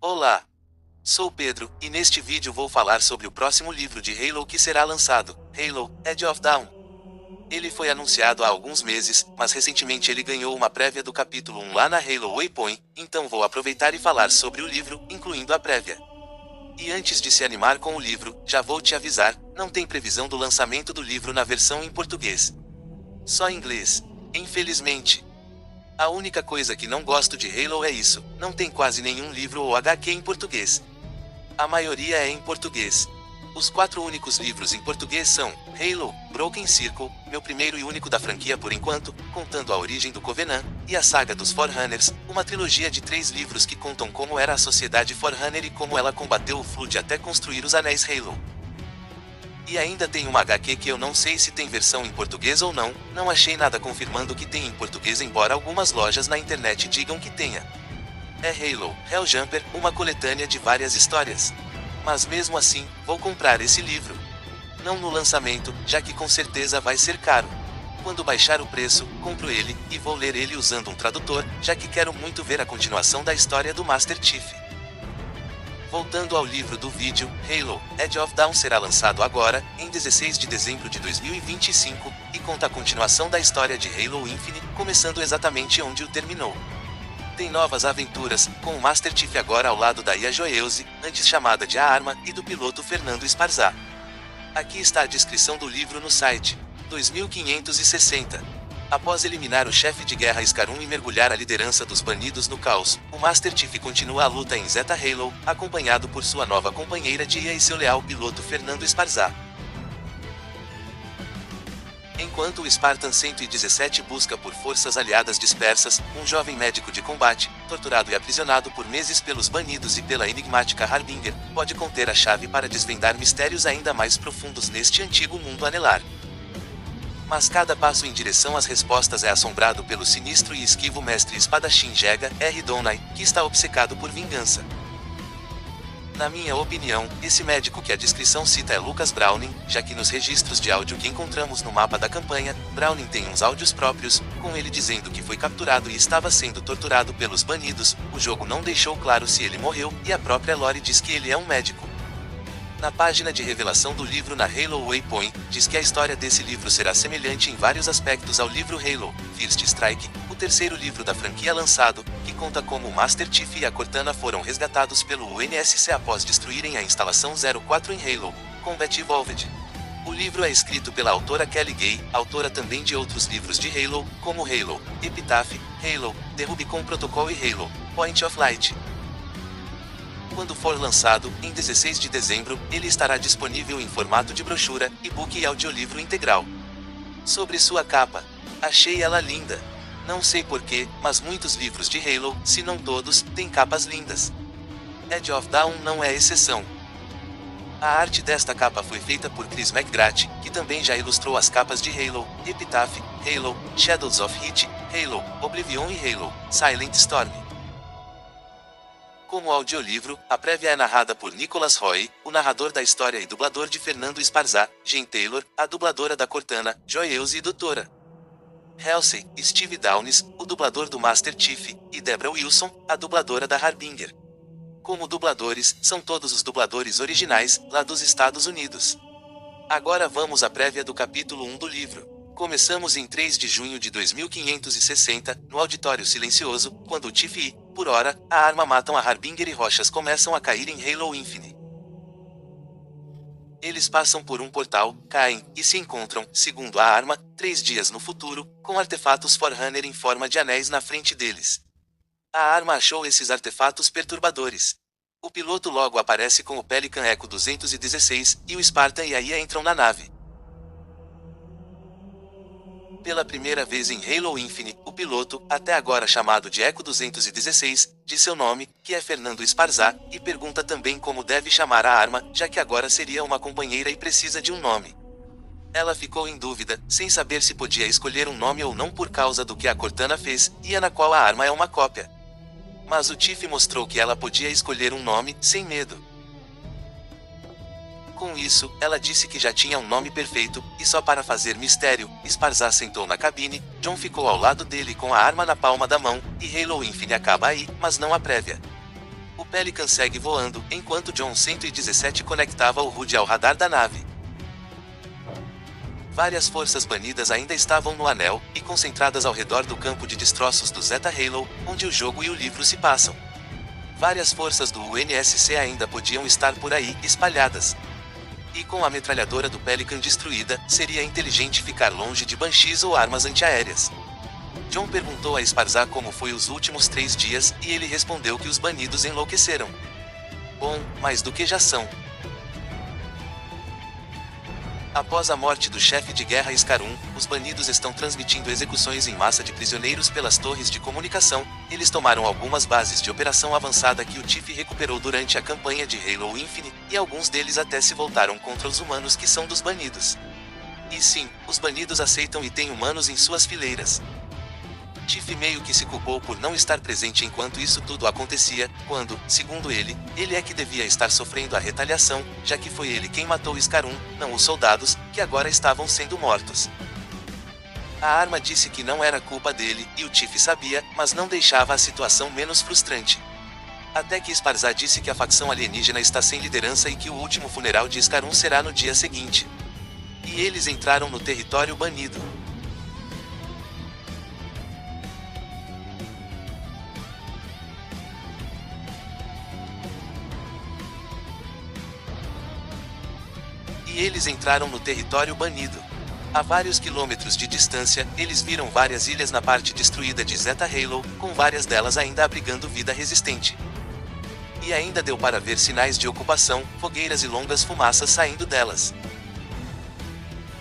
Olá, sou Pedro, e neste vídeo vou falar sobre o próximo livro de Halo que será lançado, Halo: Edge of Dawn. Ele foi anunciado há alguns meses, mas recentemente ele ganhou uma prévia do capítulo 1 lá na Halo Waypoint, então vou aproveitar e falar sobre o livro, incluindo a prévia. E antes de se animar com o livro, já vou te avisar, não tem previsão do lançamento do livro na versão em português. Só em inglês. Infelizmente. A única coisa que não gosto de Halo é isso, não tem quase nenhum livro ou HQ em português. A maioria é em português. Os 4 únicos livros em português são Halo: Broken Circle, meu primeiro e único da franquia por enquanto, contando a origem do Covenant, e a saga dos Forerunners, uma trilogia de 3 livros que contam como era a sociedade Forerunner e como ela combateu o Flood até construir os Anéis Halo. E ainda tem uma HQ que eu não sei se tem versão em português ou não, não achei nada confirmando que tem em português, embora algumas lojas na internet digam que tenha. É Halo: Helljumper, uma coletânea de várias histórias. Mas mesmo assim, vou comprar esse livro. Não no lançamento, já que com certeza vai ser caro. Quando baixar o preço, compro ele, e vou ler ele usando um tradutor, já que quero muito ver a continuação da história do Master Chief. Voltando ao livro do vídeo, Halo: Edge of Dawn será lançado agora, em 16 de dezembro de 2025, e conta a continuação da história de Halo Infinite, começando exatamente onde o terminou. Tem novas aventuras, com o Master Chief agora ao lado da Ia Joeuse, antes chamada de A Arma, e do piloto Fernando Esparzá. Aqui está a descrição do livro no site. 2560. Após eliminar o chefe de guerra Scarun e mergulhar a liderança dos banidos no caos, o Master Chief continua a luta em Zeta Halo, acompanhado por sua nova companheira de Ia e seu leal piloto Fernando Esparzá. Enquanto o Spartan 117 busca por forças aliadas dispersas, um jovem médico de combate, torturado e aprisionado por meses pelos banidos e pela enigmática Harbinger, pode conter a chave para desvendar mistérios ainda mais profundos neste antigo mundo anelar. Mas cada passo em direção às respostas é assombrado pelo sinistro e esquivo mestre espadachim Jega R. Donai, que está obcecado por vingança. Na minha opinião, esse médico que a descrição cita é Lucas Browning, já que nos registros de áudio que encontramos no mapa da campanha, Browning tem uns áudios próprios, com ele dizendo que foi capturado e estava sendo torturado pelos banidos. O jogo não deixou claro se ele morreu, e a própria lore diz que ele é um médico. Na página de revelação do livro na Halo Waypoint, diz que a história desse livro será semelhante em vários aspectos ao livro Halo: First Strike, o terceiro livro da franquia lançado, que conta como o Master Chief e a Cortana foram resgatados pelo UNSC após destruírem a instalação 04 em Halo Combat Evolved. O livro é escrito pela autora Kelly Gay, autora também de outros livros de Halo, como Halo Epitaph, Halo The Rubicon Protocol e Halo Point of Light. Quando for lançado, em 16 de dezembro, ele estará disponível em formato de brochura, e-book e audiolivro integral. Sobre sua capa. Achei ela linda. Não sei porquê, mas muitos livros de Halo, se não todos, têm capas lindas. Edge of Dawn não é exceção. A arte desta capa foi feita por Chris McGrath, que também já ilustrou as capas de Halo Epitaph, Halo Shadows of Heat, Halo Oblivion e Halo Silent Storm. Como audiolivro, a prévia é narrada por Nicholas Roy, o narrador da história e dublador de Fernando Esparzá, Jen Taylor, a dubladora da Cortana, Joeuse e Dra. Halsey, Steve Downes, o dublador do Master Chief, e Debra Wilson, a dubladora da Harbinger. Como dubladores, são todos os dubladores originais, lá dos Estados Unidos. Agora vamos à prévia do capítulo 1 do livro. Começamos em 3 de junho de 2560, no Auditório Silencioso, quando o Chief e, por hora, a arma matam a Harbinger e rochas começam a cair em Halo Infinite. Eles passam por um portal, caem, e se encontram, segundo a arma, 3 dias no futuro, com artefatos Forerunner em forma de anéis na frente deles. A arma achou esses artefatos perturbadores. O piloto logo aparece com o Pelican Echo 216, e o Spartan e a Ia entram na nave. Pela primeira vez em Halo Infinite, o piloto, até agora chamado de Echo 216, diz seu nome, que é Fernando Esparzá, e pergunta também como deve chamar a arma, já que agora seria uma companheira e precisa de um nome. Ela ficou em dúvida, sem saber se podia escolher um nome ou não por causa do que a Cortana fez, e na qual a arma é uma cópia. Mas o Chief mostrou que ela podia escolher um nome, sem medo. Com isso, ela disse que já tinha um nome perfeito, e só para fazer mistério, Esparzá sentou na cabine, John ficou ao lado dele com a arma na palma da mão, e Halo Infinite acaba aí, mas não a prévia. O Pelican segue voando, enquanto John 117 conectava o HUD ao radar da nave. Várias forças banidas ainda estavam no anel, e concentradas ao redor do campo de destroços do Zeta Halo, onde o jogo e o livro se passam. Várias forças do UNSC ainda podiam estar por aí, espalhadas. E com a metralhadora do Pelican destruída, seria inteligente ficar longe de Banshees ou armas antiaéreas. John perguntou a Esparzar como foi os últimos 3 dias, e ele respondeu que os banidos enlouqueceram. Bom, mais do que já são. Após a morte do chefe de guerra Scar-1, os banidos estão transmitindo execuções em massa de prisioneiros pelas torres de comunicação. Eles tomaram algumas bases de operação avançada que o Tiff recuperou durante a campanha de Halo Infinite, e alguns deles até se voltaram contra os humanos que são dos banidos. E sim, os banidos aceitam e têm humanos em suas fileiras. Tiff meio que se culpou por não estar presente enquanto isso tudo acontecia, quando, segundo ele é que devia estar sofrendo a retaliação, já que foi ele quem matou Scar-1, não os soldados, que agora estavam sendo mortos. A arma disse que não era culpa dele, e o Tiff sabia, mas não deixava a situação menos frustrante. Até que Esparzar disse que a facção alienígena está sem liderança e que o último funeral de Scar-1 será no dia seguinte. E eles entraram no território banido. A vários quilômetros de distância, eles viram várias ilhas na parte destruída de Zeta Halo, com várias delas ainda abrigando vida resistente. E ainda deu para ver sinais de ocupação, fogueiras e longas fumaças saindo delas.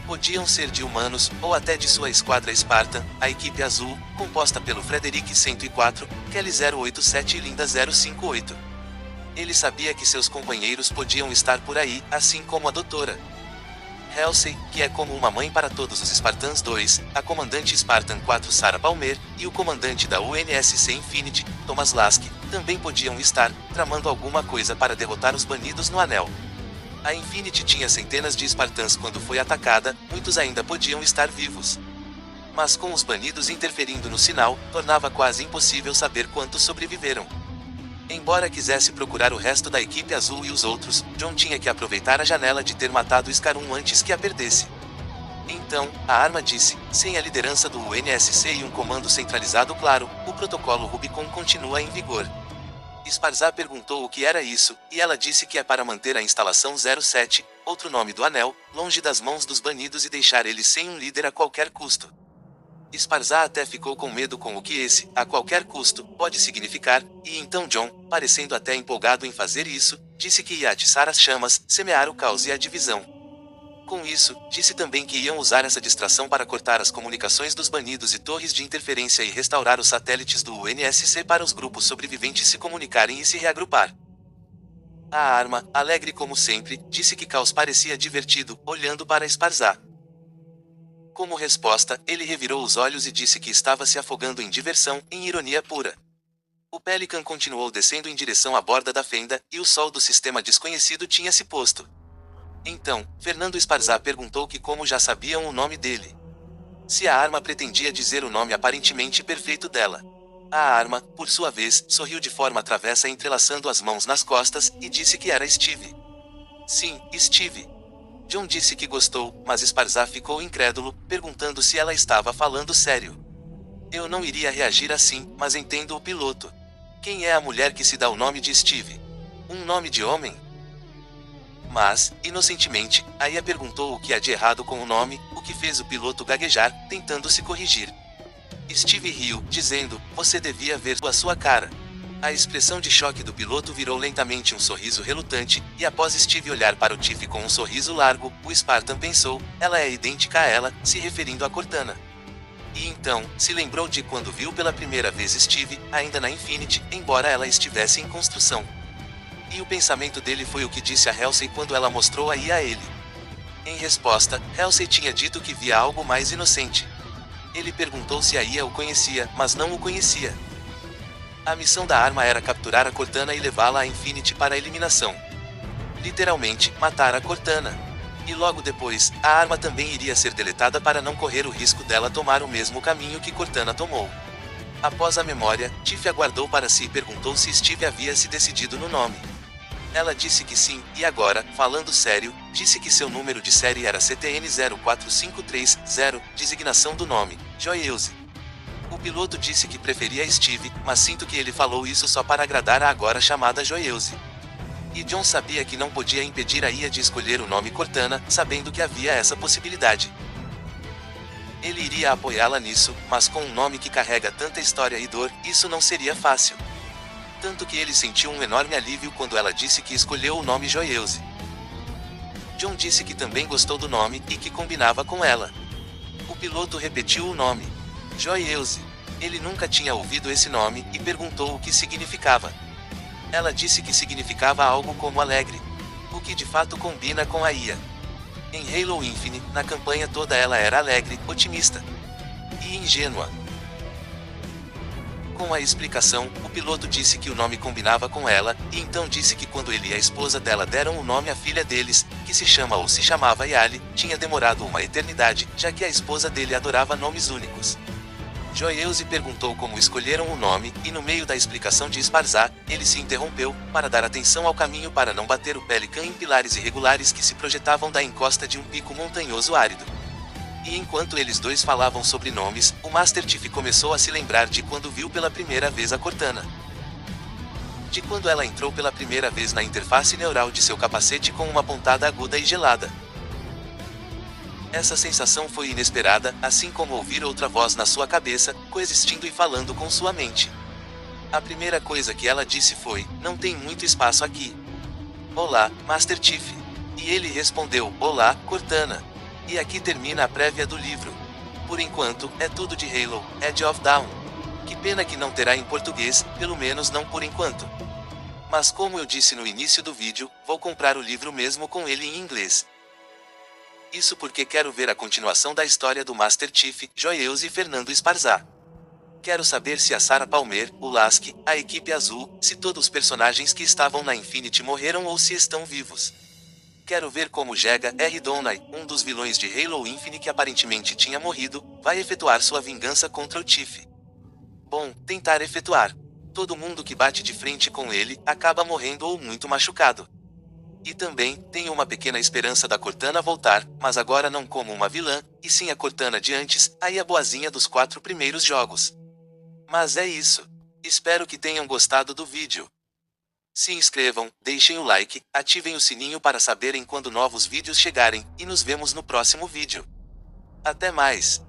Podiam ser de humanos, ou até de sua esquadra Spartan, a equipe azul, composta pelo Frederick 104, Kelly 087 e Linda 058. Ele sabia que seus companheiros podiam estar por aí, assim como a doutora Halsey, que é como uma mãe para todos os Spartans 2, a comandante Spartan 4 Sarah Palmer, e o comandante da UNSC Infinity, Thomas Lask, também podiam estar, tramando alguma coisa para derrotar os banidos no anel. A Infinity tinha centenas de Spartans quando foi atacada, muitos ainda podiam estar vivos. Mas com os banidos interferindo no sinal, tornava quase impossível saber quantos sobreviveram. Embora quisesse procurar o resto da equipe azul e os outros, John tinha que aproveitar a janela de ter matado Scar-1 antes que a perdesse. Então, a arma disse, sem a liderança do UNSC e um comando centralizado claro, o protocolo Rubicon continua em vigor. Esparzar perguntou o que era isso, e ela disse que é para manter a instalação 07, outro nome do anel, longe das mãos dos banidos e deixar eles sem um líder a qualquer custo. Esparzar até ficou com medo com o que esse, a qualquer custo, pode significar, e então John, parecendo até empolgado em fazer isso, disse que ia atiçar as chamas, semear o caos e a divisão. Com isso, disse também que iam usar essa distração para cortar as comunicações dos banidos e torres de interferência e restaurar os satélites do UNSC para os grupos sobreviventes se comunicarem e se reagrupar. A arma, alegre como sempre, disse que Caos parecia divertido, olhando para Esparzar. Como resposta, ele revirou os olhos e disse que estava se afogando em diversão, em ironia pura. O Pelican continuou descendo em direção à borda da fenda, e o sol do sistema desconhecido tinha se posto. Então, Fernando Esparzar perguntou que como já sabiam o nome dele. Se a arma pretendia dizer o nome aparentemente perfeito dela. A arma, por sua vez, sorriu de forma travessa entrelaçando as mãos nas costas, e disse que era Steve. Sim, Steve. John disse que gostou, mas Esparzar ficou incrédulo, perguntando se ela estava falando sério. Eu não iria reagir assim, mas entendo o piloto. Quem é a mulher que se dá o nome de Steve? Um nome de homem? Mas, inocentemente, Aya perguntou o que há de errado com o nome, o que fez o piloto gaguejar, tentando se corrigir. Steve riu, dizendo, você devia ver a sua cara. A expressão de choque do piloto virou lentamente um sorriso relutante, e após Steve olhar para o Tiff com um sorriso largo, o Spartan pensou, ela é idêntica a ela, se referindo a Cortana. E então, se lembrou de quando viu pela primeira vez Steve, ainda na Infinity, embora ela estivesse em construção. E o pensamento dele foi o que disse a Halsey quando ela mostrou a Ia a ele. Em resposta, Halsey tinha dito que via algo mais inocente. Ele perguntou se a Ia o conhecia, mas não o conhecia. A missão da arma era capturar a Cortana e levá-la à Infinity para a eliminação. Literalmente, matar a Cortana. E logo depois, a arma também iria ser deletada para não correr o risco dela tomar o mesmo caminho que Cortana tomou. Após a memória, Tiff aguardou para si e perguntou se Steve havia se decidido no nome. Ela disse que sim, e agora, falando sério, disse que seu número de série era CTN04530, designação do nome, Joyeuze. O piloto disse que preferia Steve, mas sinto que ele falou isso só para agradar a agora chamada Joyeuze. E John sabia que não podia impedir a Ia de escolher o nome Cortana, sabendo que havia essa possibilidade. Ele iria apoiá-la nisso, mas com um nome que carrega tanta história e dor, isso não seria fácil. Tanto que ele sentiu um enorme alívio quando ela disse que escolheu o nome Joyeuze. John disse que também gostou do nome e que combinava com ela. O piloto repetiu o nome, Joyeuze. Ele nunca tinha ouvido esse nome e perguntou o que significava. Ela disse que significava algo como alegre, o que de fato combina com a Ia. Em Halo Infinite, na campanha toda ela era alegre, otimista e ingênua. Com a explicação, o piloto disse que o nome combinava com ela, e então disse que quando ele e a esposa dela deram o nome à filha deles, que se chama ou se chamava Yali, tinha demorado uma eternidade, já que a esposa dele adorava nomes únicos. Joyeuze perguntou como escolheram o nome, e no meio da explicação de Esparzar, ele se interrompeu, para dar atenção ao caminho para não bater o Pelican em pilares irregulares que se projetavam da encosta de um pico montanhoso árido. E enquanto eles dois falavam sobre nomes, o Master Chief começou a se lembrar de quando viu pela primeira vez a Cortana. De quando ela entrou pela primeira vez na interface neural de seu capacete com uma pontada aguda e gelada. Essa sensação foi inesperada, assim como ouvir outra voz na sua cabeça, coexistindo e falando com sua mente. A primeira coisa que ela disse foi: "Não tem muito espaço aqui." "Olá, Master Chief." E ele respondeu: "Olá, Cortana." E aqui termina a prévia do livro. Por enquanto, é tudo de Halo, Edge of Dawn. Que pena que não terá em português, pelo menos não por enquanto. Mas como eu disse no início do vídeo, vou comprar o livro mesmo com ele em inglês. Isso porque quero ver a continuação da história do Master Chief, Joyeuze e Fernando Esparzar. Quero saber se a Sarah Palmer, o Lasky, a equipe azul, se todos os personagens que estavam na Infinity morreram ou se estão vivos. Quero ver como Jega R. Donai, um dos vilões de Halo Infinite que aparentemente tinha morrido, vai efetuar sua vingança contra o Chief. Bom, tentar efetuar. Todo mundo que bate de frente com ele, acaba morrendo ou muito machucado. E também, tenho uma pequena esperança da Cortana voltar, mas agora não como uma vilã, e sim a Cortana de antes, aí a boazinha dos 4 primeiros jogos. Mas é isso. Espero que tenham gostado do vídeo. Se inscrevam, deixem o like, ativem o sininho para saberem quando novos vídeos chegarem, e nos vemos no próximo vídeo. Até mais!